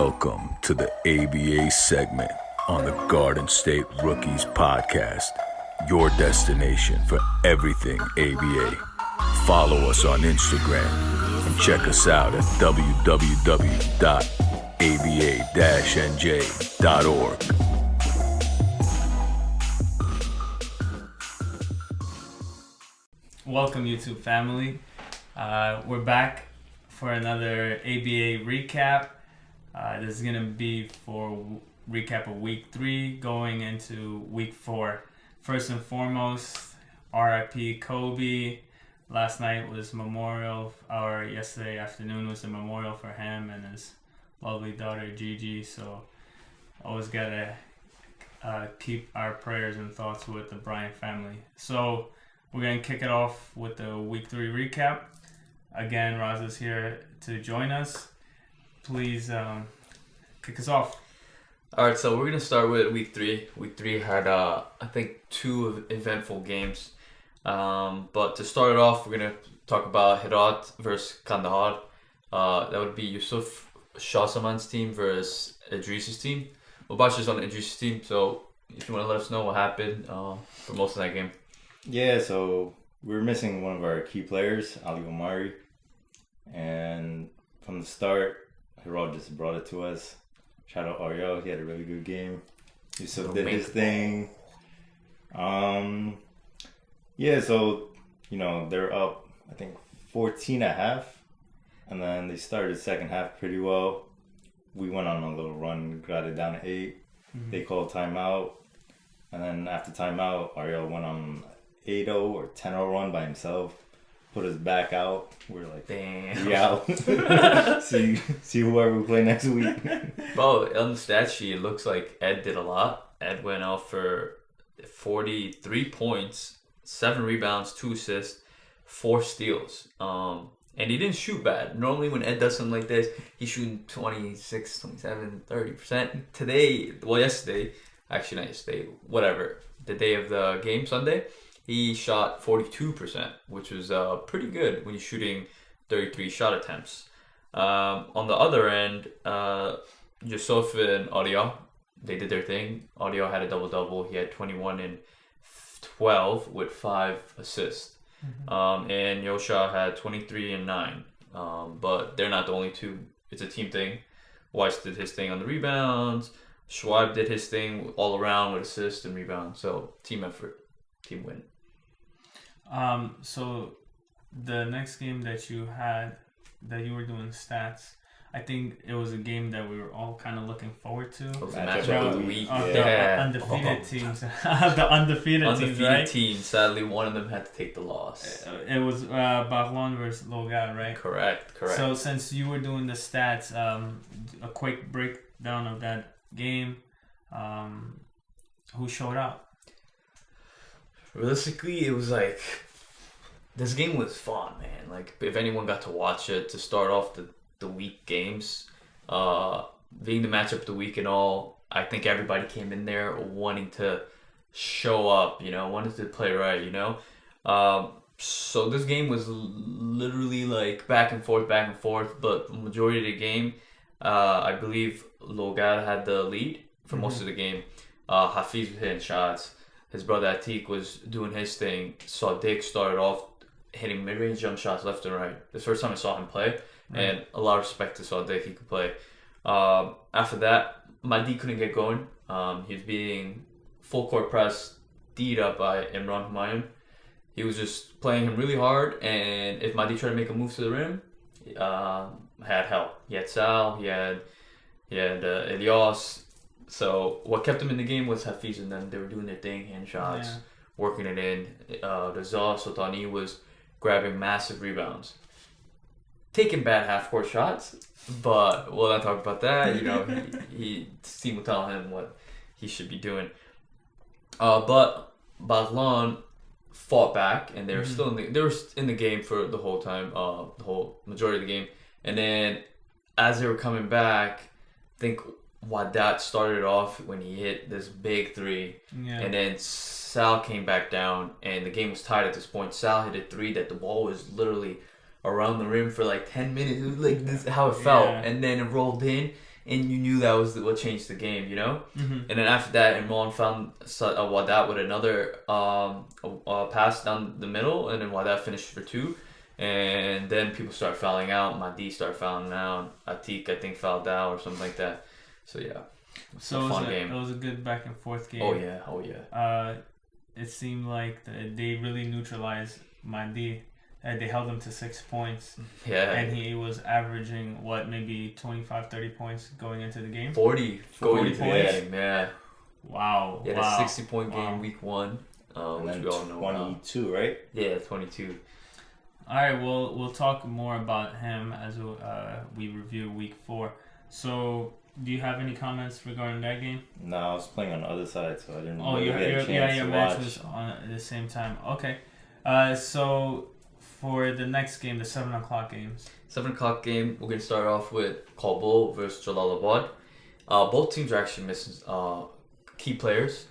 Welcome to the ABA segment on the Garden State Rookies podcast, your destination for everything ABA. Follow us on Instagram and check us out at www.aba-nj.org. Welcome, YouTube family. We're back for another ABA recap. This is going to be for recap of week 3 going into week 4. First and foremost, RIP Kobe. Last night was memorial, or yesterday afternoon was a memorial for him and his lovely daughter Gigi. So always got to keep our prayers and thoughts with the Bryant family. So we're going to kick it off with the week 3 recap. Again, Raza's here to join us. Please kick us off. All right, so we're going to start with week 3. Week 3 had, I think, 2 eventful games. But to start it off, we're going to talk about Herat versus Kandahar. That would be Yusuf Shahsaman's team versus Idris's team. Mubashir's on Idris's team, so if you want to let us know what happened for most of that game. Yeah, so we were missing one of our key players, Ali Omari. And from the start, Herat just brought it to us. Shout out Ariel, he had a really good game. Yusuf did his thing. Yeah, so, they're up, I think, 14.5. And then they started the second half pretty well. We went on a little run, got it down to 8. Mm-hmm. They called timeout. And then after timeout, Ariel went on 8-0 or 10-0 run by himself. Put us back out. We're like, damn, we out. see whoever we play next week. Bro, on the stat sheet, it looks like Ed did a lot. Ed went out for 43 points, 7 rebounds, 2 assists, 4 steals. And he didn't shoot bad. Normally when Ed does something like this, he's shooting 26, 27, 30%. Yesterday, actually not yesterday, whatever, the day of the game, Sunday, he shot 42%, which was pretty good when you're shooting 33 shot attempts. On the other end, Yusuf and Audio, they did their thing. Audio had a double-double. He had 21 and 12 with 5 assists. Mm-hmm. And Yosha had 23 and 9. But they're not the only two. It's a team thing. Weiss did his thing on the rebounds. Schwab did his thing all around with assists and rebounds. So team effort, team win. So the next game that you had, that you were doing stats, I think it was a game that we were all kind of looking forward to. It was a matchup of the week. The undefeated teams. The undefeated teams, right? Team. Sadly, one of them had to take the loss. It was Bahlon versus Logad, right? Correct. So since you were doing the stats, a quick breakdown of that game. Who showed up? Realistically, it was like, this game was fun, man. Like, if anyone got to watch it to start off the week games, being the matchup of the week and all, I think everybody came in there wanting to show up, wanted to play right, So this game was literally like back and forth, but the majority of the game, I believe Logad had the lead for most of the game. Hafiz was hitting shots. His brother Atik was doing his thing. Sadiq started off hitting mid-range jump shots left and right. The first time I saw him play, and a lot of respect to Sadiq, he could play. After that, Mahdi couldn't get going. He was being full court press, D'd up by Imran Humayun. He was just playing him really hard, and if Mahdi tried to make a move to the rim, had help. He had Sal, he had Elias. So what kept them in the game was Hafiz and them. They were doing their thing, hand shots, working it in. Raza Sultani was grabbing massive rebounds, taking bad half-court shots, but we'll not talk about that. His team will tell him what he should be doing. But Baghlan fought back, and they were still in the game for the whole time, the whole majority of the game. And then as they were coming back, I think Wadat started off when he hit this big 3, and then Sal came back down, and the game was tied at this point. Sal hit a 3 that the ball was literally around the rim for like 10 minutes. It was like this is how it felt, and then it rolled in, and you knew that was what changed the game, you know. Mm-hmm. And then after that, Imran found Wadat with another pass down the middle, and then Wadat finished for 2. And then people started fouling out. Mahdi started fouling out. Atik, I think, fouled out or something like that. So yeah, it's a fun game. It was a good back and forth game. Oh yeah. It seemed like they really neutralized Mahdi. They held him to 6 points. Yeah. And he was averaging maybe 25, 30 points going into the game. 40 points. Yeah. Wow. He had a 60-point game week 1. And Which then we all know 22, right? Yeah, 22. All right, we'll talk more about him as we review week 4. So, do you have any comments regarding that game? No, I was playing on the other side, so I didn't Oh, really get a chance your to match watch. was on at the same time. Okay. So for the next game, the 7 o'clock games. 7 o'clock game, we're going to start off with Kabul versus Jalalabad. Both teams are actually missing key players.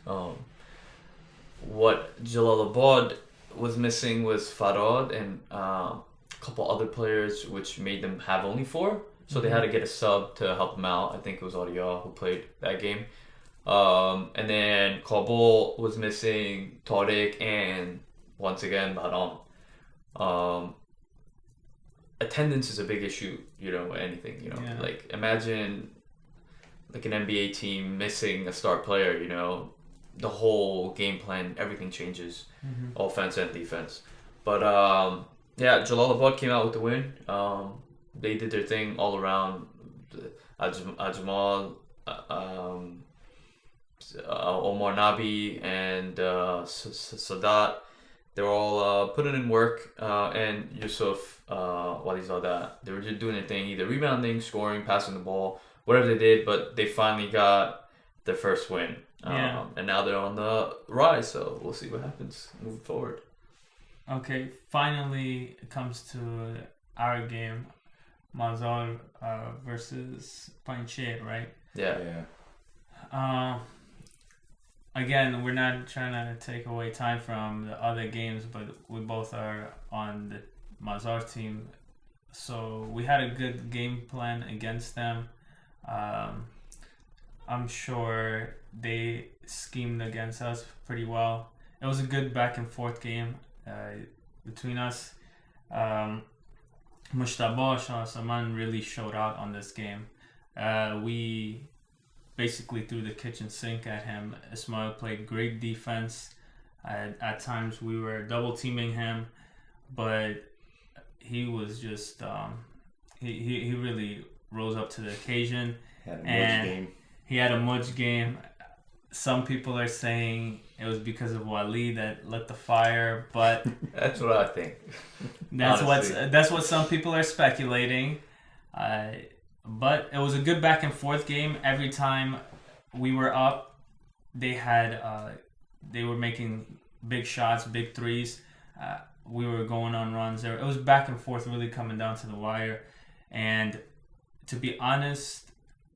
What Jalalabad was missing was Farad and a couple other players, which made them have only 4. So they had to get a sub to help them out. I think it was Audio who played that game. And then Kabul was missing Tariq and once again Bahram. Attendance is a big issue, anything, Yeah. like imagine like an NBA team missing a star player, the whole game plan, everything changes, offense and defense. But yeah, Jalalabad came out with the win. They did their thing all around. Ajmal, Omar Nabi, and Sadat. They're all putting in work, and Yusuf, Walizada. They were just doing their thing, either rebounding, scoring, passing the ball, whatever they did. But they finally got their first win, and now they're on the rise. So we'll see what happens moving forward. Okay, finally it comes to our game, Mazar versus Panche, right? Yeah. Again, we're not trying to take away time from the other games, but we both are on the Mazar team. So we had a good game plan against them. I'm sure they schemed against us pretty well. It was a good back and forth game between us. Mushtaba Shah Saman really showed out on this game. We basically threw the kitchen sink at him. Ismail played great defense. At times we were double teaming him, but he was just he really rose up to the occasion. He had a much game. Some people are saying it was because of Wali that lit the fire, but That's what I think. that's what some people are speculating. But it was a good back and forth game. Every time we were up, they were making big shots, big threes. We were going on runs there. It was back and forth, really coming down to the wire. And to be honest,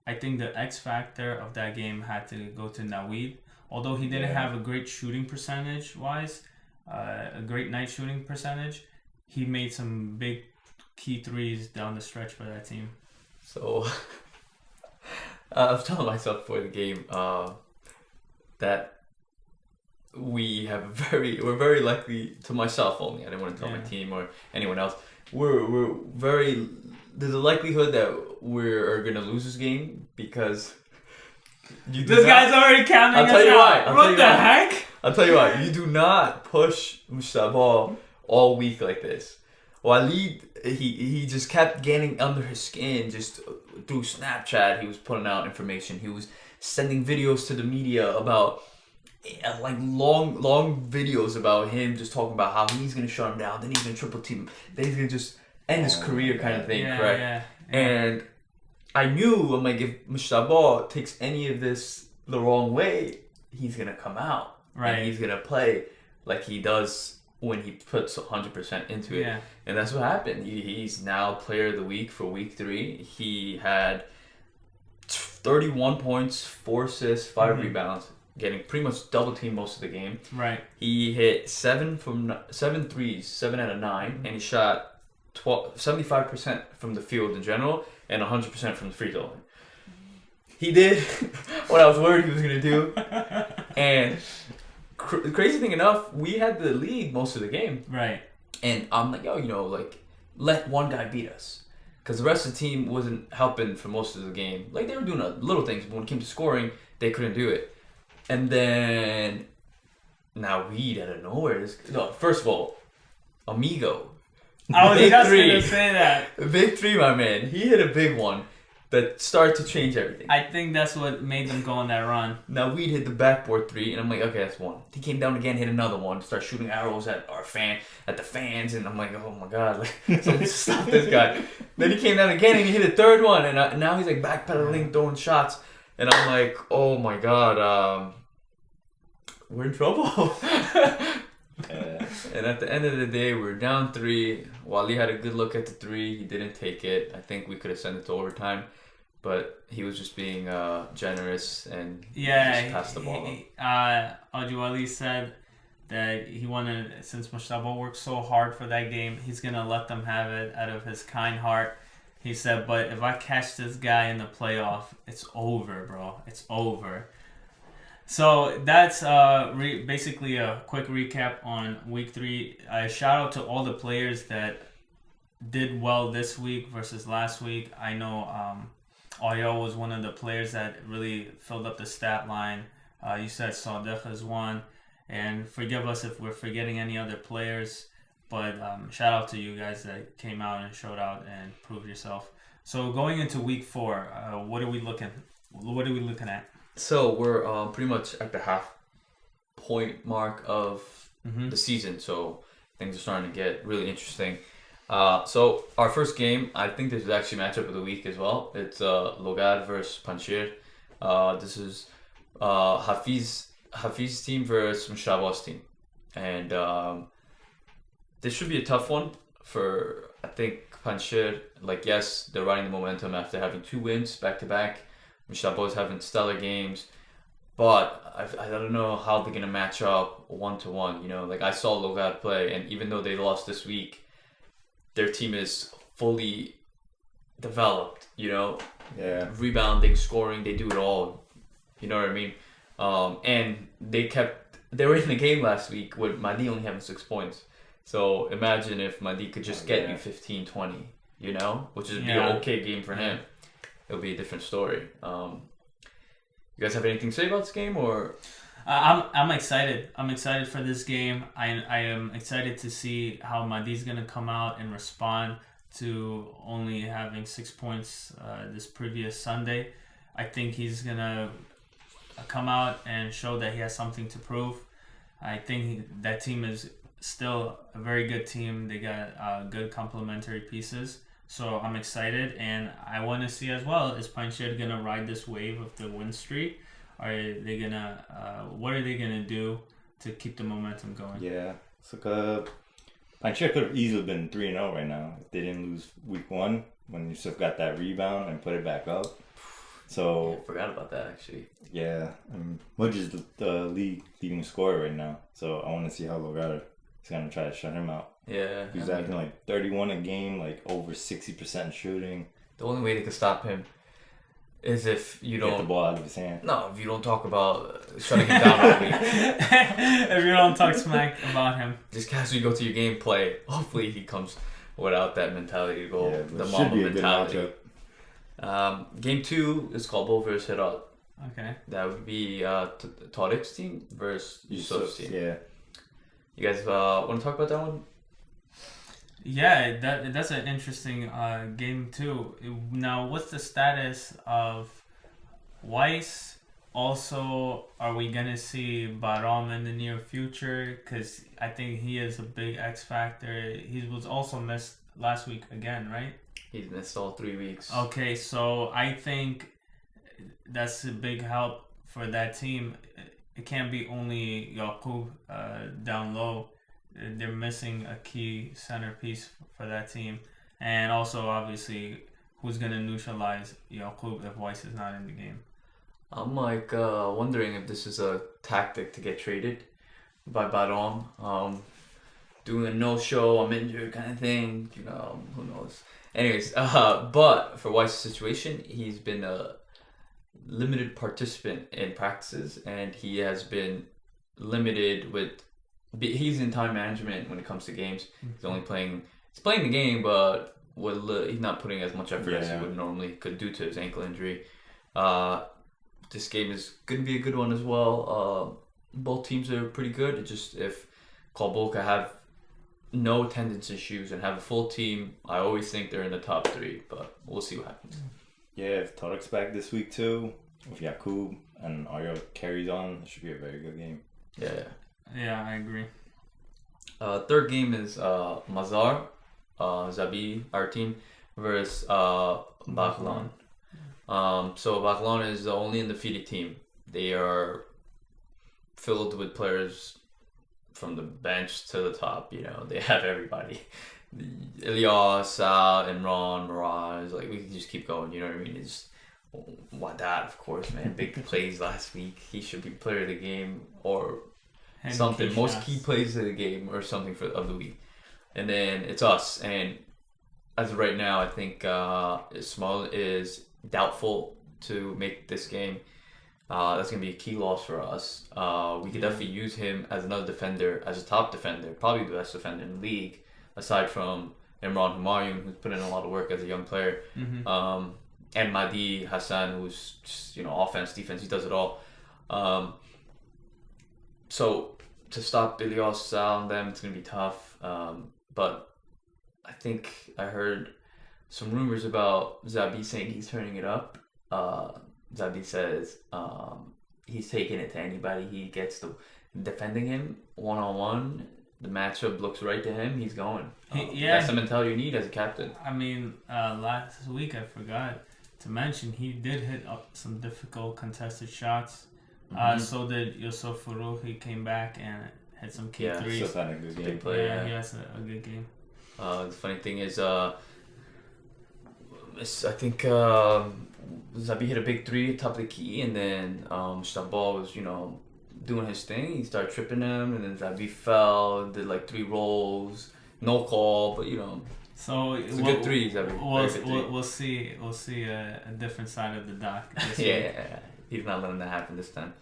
I think the X factor of that game had to go to Naweed. Although he didn't have a great shooting percentage wise, a great night shooting percentage, he made some big key threes down the stretch for that team. So I was telling myself before the game that we're very likely, to myself only, I didn't want to tell my team or anyone else, there's a likelihood that we're gonna lose this game because This guy's already counting us out. What the heck? I'll tell you why. You do not push Mustafa all week like this. Walid, he just kept getting under his skin just through Snapchat. He was putting out information. He was sending videos to the media about like long videos about him just talking about how he's gonna shut him down, then he's gonna triple team him, then he's gonna just end his career kind of thing, correct? Yeah. And I knew, I'm like, if Mustafa takes any of this the wrong way, he's gonna come out. Right. And he's gonna play like he does when he puts 100% into it. Yeah. And that's what happened. He's now player of the week for week 3. He had 31 points, 4 assists, 5 rebounds, getting pretty much double teamed most of the game. Right. He hit 7 threes, 7 out of 9, and he shot 75% from the field in general and 100% from the free throw line. He did what I was worried he was gonna do, and crazy thing enough, we had the lead most of the game. Right. And I'm like, yo, like, let one guy beat us. Because the rest of the team wasn't helping for most of the game. Like, they were doing little things, but when it came to scoring, they couldn't do it. And then, now Weed out of nowhere. First of all, Amigo. I was Big just three. going to say that. Big three, my man. He hit a big one that started to change everything. I think that's what made them go on that run. Now Weed hit the backboard three, and I'm like, okay, that's one. He came down again, hit another one, start shooting arrows at the fans, and I'm like, oh my god, like, someone stop this guy. Then he came down again, and he hit a third one, and now he's like backpedaling, throwing shots, and I'm like, oh my god, we're in trouble. And at the end of the day, we're down 3. Wally had a good look at the 3. He didn't take it. I think we could have sent it to overtime. But he was just being generous and just passed the ball. Wali said that he wanted, since Mustafa worked so hard for that game, he's going to let them have it out of his kind heart. He said, but if I catch this guy in the playoff, it's over, bro. It's over. So that's basically a quick recap on week 3. Shout out to all the players that did well this week versus last week. I know Ayo was one of the players that really filled up the stat line. You said Sadek is one. And forgive us if we're forgetting any other players. But shout out to you guys that came out and showed out and proved yourself. So going into week 4, what are we looking at? So we're pretty much at the half point mark of the season. So things are starting to get really interesting. So our first game, I think this is actually matchup of the week as well. It's Logad versus Panjshir. This is Hafiz's team versus Mushaba's team. And this should be a tough one for, I think, Panjshir. Like, yes, they're riding the momentum after having 2 wins back-to-back. Mushaba's having stellar games. But I don't know how they're going to match up 1-to-1. You know, like, I saw Logad play, and even though they lost this week, their team is fully developed, you know? Yeah. Rebounding, scoring, they do it all. You know what I mean? And they were in the game last week with Mahdi only having 6 points. So imagine if Mahdi could just get you 15, 20, you know? Which would be an okay game for him. It'll be a different story. You guys have anything to say about this game, or? I'm excited. I'm excited for this game. I am excited to see how Mahdi's gonna come out and respond to only having 6 points this previous Sunday. I think he's gonna come out and show that he has something to prove. I think that team is still a very good team. They got good complementary pieces. So I'm excited, and I want to see as well, is Panjshir gonna ride this wave of the win streak? Are they gonna? What are they gonna do to keep the momentum going? Yeah, it's like Panjshir could have easily been 3-0 right now if they didn't lose week 1 when Yusuf got that rebound and put it back up. So I forgot about that actually. Yeah, Mudge is the leading scorer right now. So I want to see how Logada is gonna try to shut him out. Yeah, he's averaging like 31 a game, like over 60% shooting. The only way they could stop him is if you don't get the ball out of his hand. No, if you don't talk about shutting him down all week. If you don't talk smack about him, just casually go to your game, play. Hopefully, he comes without that mentality to go. Yeah, the should Mamba be a mentality. good matchup. Game 2 is called Bo versus Herat. Okay. That would be Tariq's team versus Yusuf's team. Yeah. You guys want to talk about that one? Yeah, that's an interesting game too. Now, what's the status of Weiss? Also, are we gonna see Baram in the near future? Because I think he is a big X factor. He was also missed last week again, right? He's missed all 3 weeks. Okay, so I think that's a big help for that team. It can't be only Yaqub down low. They're missing a key centerpiece for that team. And also, obviously, who's going to neutralize Yaqub if Weiss is not in the game? I'm like wondering if this is a tactic to get traded by Baram. Doing a no-show, I'm injured kind of thing. You know, who knows. Anyways, but for Weiss's situation, he's been limited participant in practices, and he has been limited with. He's in time management when it comes to games. He's only playing. He's playing the game, but he's not putting as much effort as he would normally could due to his ankle injury. This game is going to be a good one as well. Both teams are pretty good. It's just if Kolboka have no attendance issues and have a full team, I always think they're in the top 3, but we'll see what happens. Yeah, if Tarek's back this week too, if Yakub and Arya carries on, it should be a very good game. Yeah, I agree. Third game is Mazar, Zabi, our team, versus Baghlan. So Baghlan is the only undefeated team. They are filled with players from the bench to the top. You know, they have everybody. Ilyas, Sal, Imran, Mirage, like we can just keep going. You know what I mean? It's Wadat, of course, man. Big plays last week. He should be player of the game or And something. Most shots. key plays of the game or something of the week. And then it's us. And as of right now, I think Ismail is doubtful to make this game. That's going to be a key loss for us. We could definitely use him as another defender, as a top defender, probably the best defender in the league, aside from Imran Humayun, who's put in a lot of work as a young player, and Mahdi Hassan, who's just, offense, defense, he does it all. So to stop Ilyas, Sal, and them, it's going to be tough. But I think I heard some rumors about Zabi saying he's turning it up. Zabi says he's taking it to anybody he gets to defending him one-on-one. The matchup looks right to him. He's going. That's the mentality you need as a captain. I mean, last week I forgot to mention he did hit up some difficult contested shots. So did Yusuf Farouk. He came back and hit some key threes. Yusuf had a good game. Big play, yeah, he has a good game. The funny thing is, I think Zabi hit a big 3 top of the key, and then Shabal was, doing his thing. He started tripping him, and then Zabi fell, did like 3 rolls, no call, but So it's a good 3, Zabi. We'll see a different side of the dock. Yeah, he's not letting that happen this time.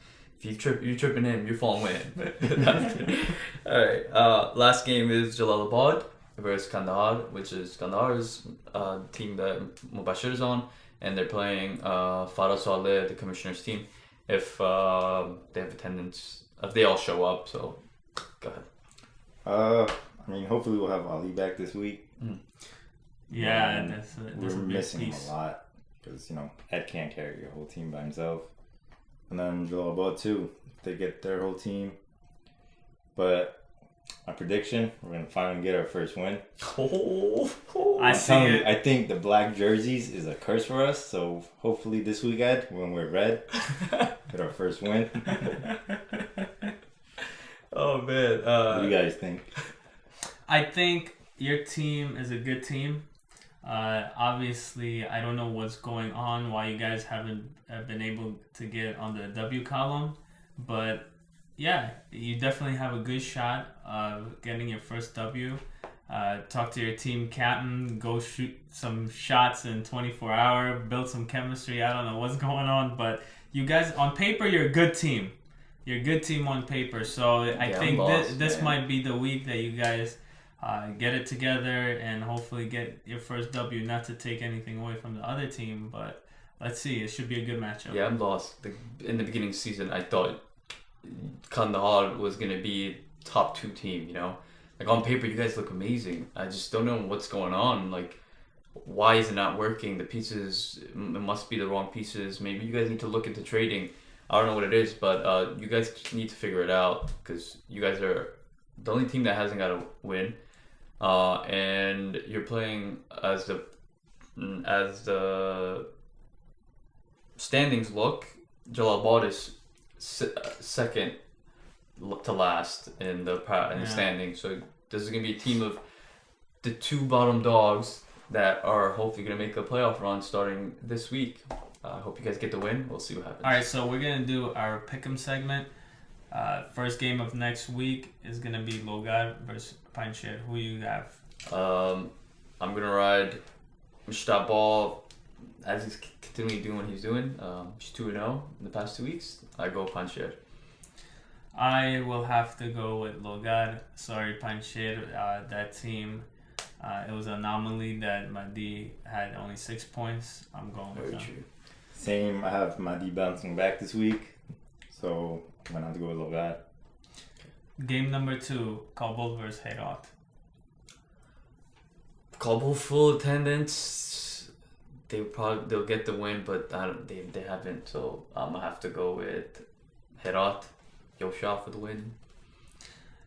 If you're tripping him, you're falling with him. All right. Last game is Jalalabad versus Kandahar, which is Kandahar's team that Mubashir is on, and they're playing Farah Saleh, the commissioner's team. If they have attendance, if they all show up, so go ahead. I mean, hopefully we'll have Ali back this week. Yeah, that's we're a big missing piece. him a lot because Ed can't carry a whole team by himself. And then Jalalabad too, if they get their whole team. But my prediction, we're gonna finally get our first win. I see it. I think the black jerseys is a curse for us. So hopefully this weekend when we're red, get our first win. Oh man, what do you guys think? I think your team is a good team. Obviously, I don't know what's going on, why you guys haven't been able to get on the W column, but yeah, you definitely have a good shot of getting your first W. Talk to your team captain, go shoot some shots in 24 hours, build some chemistry. I don't know what's going on, but you guys, on paper, you're a good team. You're a good team on paper, so I think this might be the week that you guys get it together and hopefully get your first W. Not to take anything away from the other team, but let's see. It should be a good matchup. Yeah, I'm lost. In the beginning of the season, I thought Kandahar was going to be top 2 team, Like on paper, you guys look amazing. I just don't know what's going on. Like, why is it not working? The pieces, it must be the wrong pieces. Maybe you guys need to look into trading. I don't know what it is, but you guys need to figure it out because you guys are the only team that hasn't got a win. And you're playing as the standings look, Jalalabad is second to last in the standings. So this is gonna be a team of the 2 bottom dogs that are hopefully gonna make a playoff run starting this week. I hope you guys get the win. We'll see what happens. All right, so we're gonna do our pick'em segment. First game of next week is gonna be Logar versus Panchir. Who you have? I'm gonna ride Mishtabal as he's continuing doing what he's doing, he's 2-0 in the past 2 weeks. I go Pancher. I will have to go with Logar. Sorry, Pancher. That team, it was an anomaly that Madi had only 6 points. I'm going with Very them. true. Same. I have Madi bouncing back this week, so I'm gonna have to go with Logat. Game number 2, Kabul versus Herat. Kabul full attendance. They'll get the win, but they haven't. So I'm gonna have to go with Herat. Yosha for the win.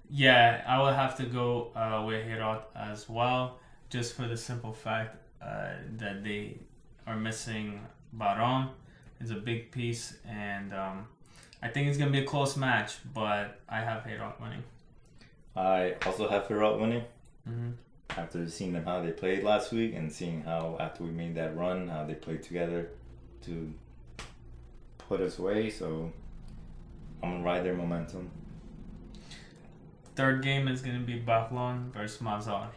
Yeah, I will have to go with Herat as well, just for the simple fact that they are missing Baron. It's a big piece, and I think it's going to be a close match, but I have Herat winning. I also have Ferrat winning. Mm-hmm. After seeing them how they played last week and seeing how after we made that run, how they played together to put us away, so I'm gonna ride their momentum. Third game is going to be Baklon versus Mazar.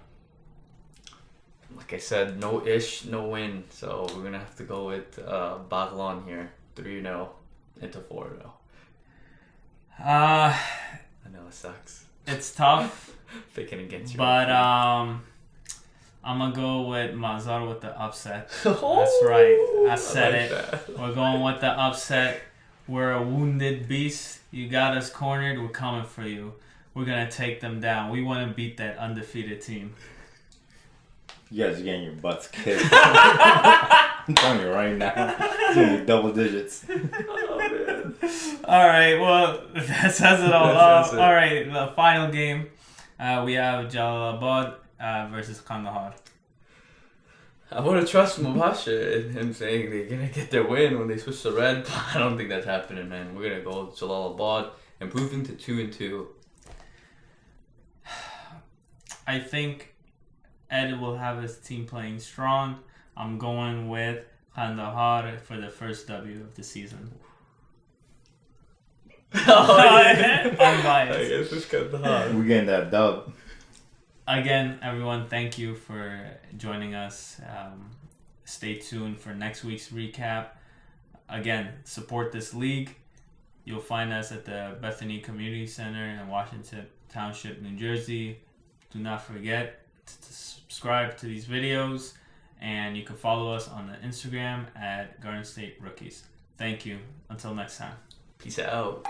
Like I said, no ish, no win. So we're gonna have to go with Baklon here. 3-0 into 4-0. I know it sucks. It's tough, Picking against you. but I'm going to go with Mazar with the upset. That's right. I said it. That. We're going with the upset. We're a wounded beast. You got us cornered. We're coming for you. We're going to take them down. We want to beat that undefeated team. You guys are getting your butts kicked. I'm telling you right now, it's gonna be double digits. Oh, man. All right. Well, that says it all. That says it. All right. The final game, we have Jalalabad versus Kandahar. I want to trust Mubasha and him saying they're going to get their win when they switch to red, but I don't think that's happening, man. We're going to go Jalalabad, improving to 2-2. I think Ed will have his team playing strong. I'm going with Kandahar for the first W of the season. Oh, yeah. I'm I biased. guess it's Kandahar. We're getting that dub. Again, everyone, thank you for joining us. Stay tuned for next week's recap. Again, support this league. You'll find us at the Bethany Community Center in Washington Township, New Jersey. Do not forget to subscribe to these videos, and you can follow us on the Instagram at Garden State Rookies. Thank you. Until next time. Peace out.